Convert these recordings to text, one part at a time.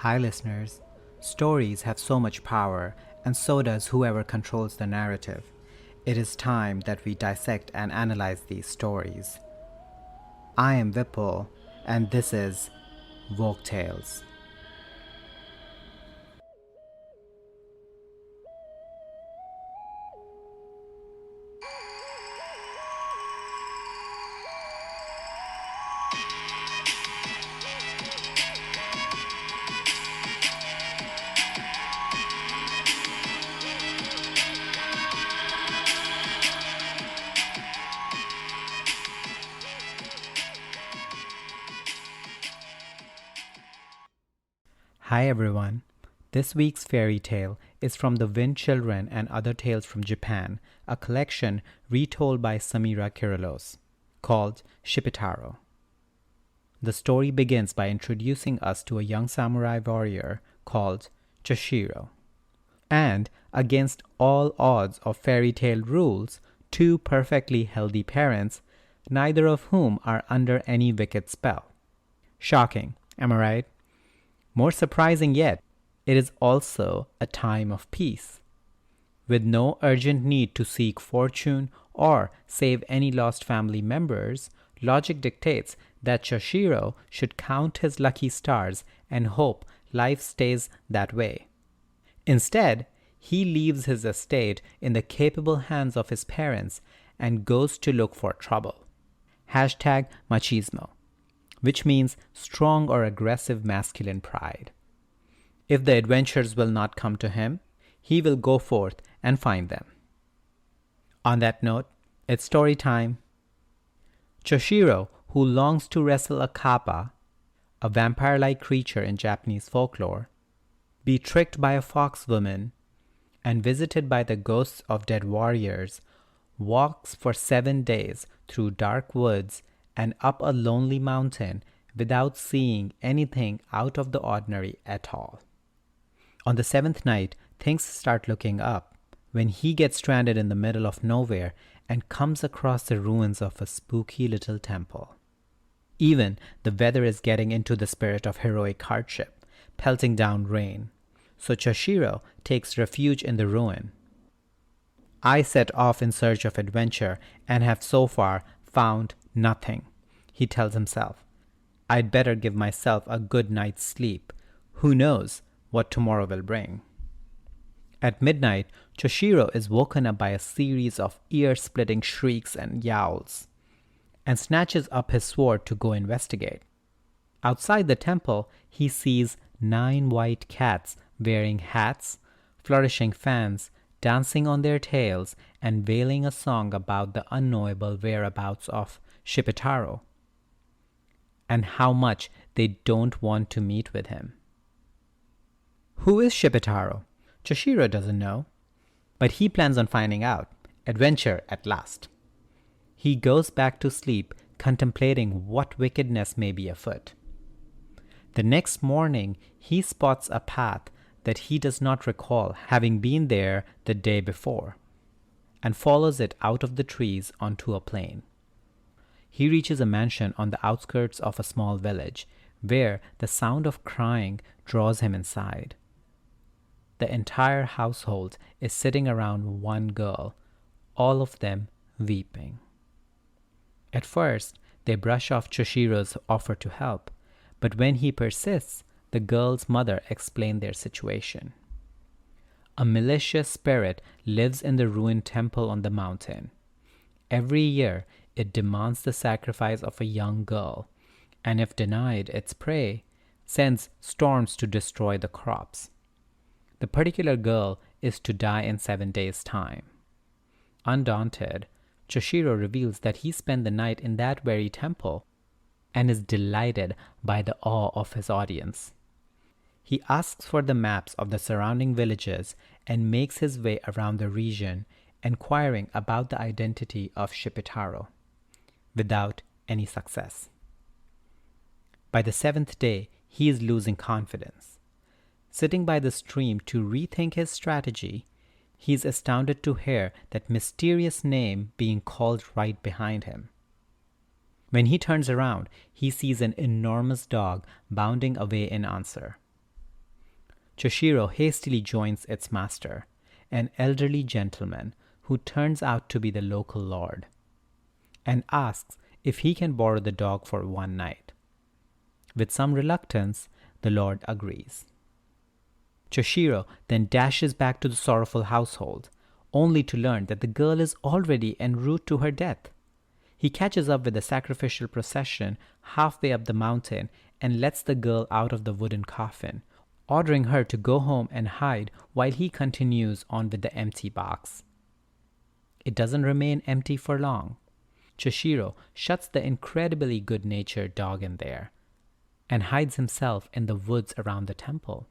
Hi, listeners. Stories have so much power, and so does whoever controls the narrative. It is time that we dissect and analyze these stories. I am Vipul, and this is Folk Tales. Hi, everyone. This week's fairy tale is from The Wind Children and Other Tales from Japan, a collection retold by Samira Kyrillos, called Shippeitaro. The story begins by introducing us to a young samurai warrior called Chõshirõ. And, against all odds of fairy tale rules, two perfectly healthy parents, neither of whom are under any wicked spell. Shocking, am I right? More surprising yet, it is also a time of peace. With no urgent need to seek fortune or save any lost family members, logic dictates that Chõshirõ should count his lucky stars and hope life stays that way. Instead, he leaves his estate in the capable hands of his parents and goes to look for trouble. #machismo, which means strong or aggressive masculine pride. If the adventures will not come to him, he will go forth and find them. On that note, it's story time. Chōshirõ, who longs to wrestle a kappa, a vampire-like creature in Japanese folklore, be tricked by a fox woman, and visited by the ghosts of dead warriors, walks for 7 days through dark woods and up a lonely mountain without seeing anything out of the ordinary at all. On the 7th night, things start looking up when he gets stranded in the middle of nowhere and comes across the ruins of a spooky little temple. Even the weather is getting into the spirit of heroic hardship, pelting down rain. So Chōshirõ takes refuge in the ruin. I set off in search of adventure and have so far found nothing, he tells himself. I'd better give myself a good night's sleep. Who knows what tomorrow will bring? At midnight, Chōshirõ is woken up by a series of ear-splitting shrieks and yowls, and snatches up his sword to go investigate. Outside the temple, he sees 9 white cats wearing hats, flourishing fans, dancing on their tails, and wailing a song about the unknowable whereabouts of Shippeitaro, and how much they don't want to meet with him. Who is Shippeitaro? Chōshirõ doesn't know, but he plans on finding out. Adventure at last. He goes back to sleep, contemplating what wickedness may be afoot. The next morning, he spots a path that he does not recall having been there the day before, and follows it out of the trees onto a plain. He reaches a mansion on the outskirts of a small village, where the sound of crying draws him inside. The entire household is sitting around one girl, all of them weeping. At first, they brush off Chōshirõ's offer to help, but when he persists, the girl's mother explains their situation. A malicious spirit lives in the ruined temple on the mountain. Every year, it demands the sacrifice of a young girl, and if denied its prey, sends storms to destroy the crops. The particular girl is to die in 7 days' time. Undaunted, Chōshirõ reveals that he spent the night in that very temple and is delighted by the awe of his audience. He asks for the maps of the surrounding villages and makes his way around the region, inquiring about the identity of Shippeitaro, without any success. By the 7th day, he is losing confidence. Sitting by the stream to rethink his strategy, he is astounded to hear that mysterious name being called right behind him. When he turns around, he sees an enormous dog bounding away in answer. Chõshirõ hastily joins its master, an elderly gentleman who turns out to be the local lord, and asks if he can borrow the dog for one night. With some reluctance, the lord agrees. Chõshirõ then dashes back to the sorrowful household, only to learn that the girl is already en route to her death. He catches up with the sacrificial procession halfway up the mountain and lets the girl out of the wooden coffin, ordering her to go home and hide while he continues on with the empty box. It doesn't remain empty for long. Chõshirõ shuts the incredibly good-natured dog in there and hides himself in the woods around the temple.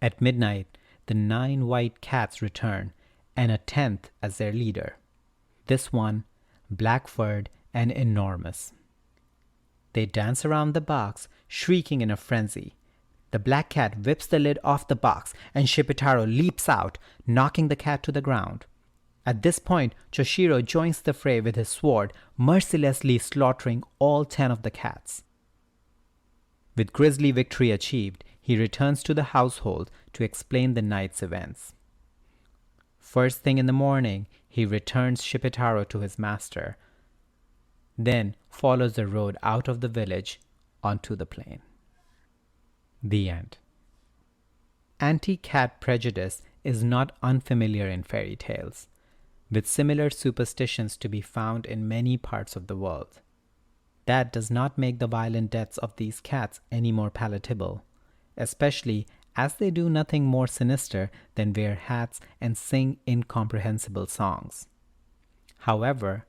At midnight, the 9 white cats return, and a 10th as their leader. This one, black-furred and enormous. They dance around the box, shrieking in a frenzy. The black cat whips the lid off the box, and Shippeitaro leaps out, knocking the cat to the ground. At this point, Chõshirõ joins the fray with his sword, mercilessly slaughtering all 10 of the cats. With grisly victory achieved, he returns to the household to explain the night's events. First thing in the morning, he returns Shippeitaro to his master, then follows the road out of the village onto the plain. The end. Anti-cat prejudice is not unfamiliar in fairy tales, with similar superstitions to be found in many parts of the world. That does not make the violent deaths of these cats any more palatable, especially as they do nothing more sinister than wear hats and sing incomprehensible songs. However,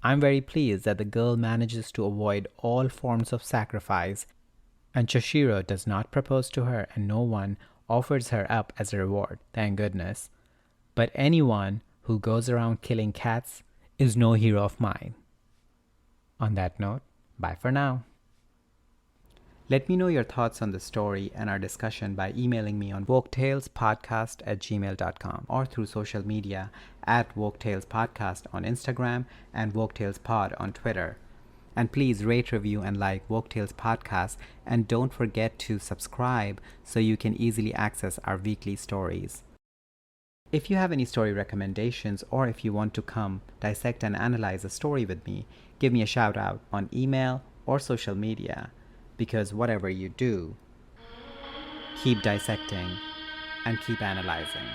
I'm very pleased that the girl manages to avoid all forms of sacrifice, and Chõshirõ does not propose to her and no one offers her up as a reward, thank goodness. But anyone who goes around killing cats is no hero of mine. On that note, bye for now. Let me know your thoughts on the story and our discussion by emailing me on woketalespodcast@gmail.com or through social media at woketalespodcast on Instagram and woketalespod on Twitter. And please rate, review, and like Woke Tales Podcast, and don't forget to subscribe so you can easily access our weekly stories. If you have any story recommendations, or if you want to come dissect and analyze a story with me, give me a shout out on email or social media, because whatever you do, keep dissecting and keep analyzing.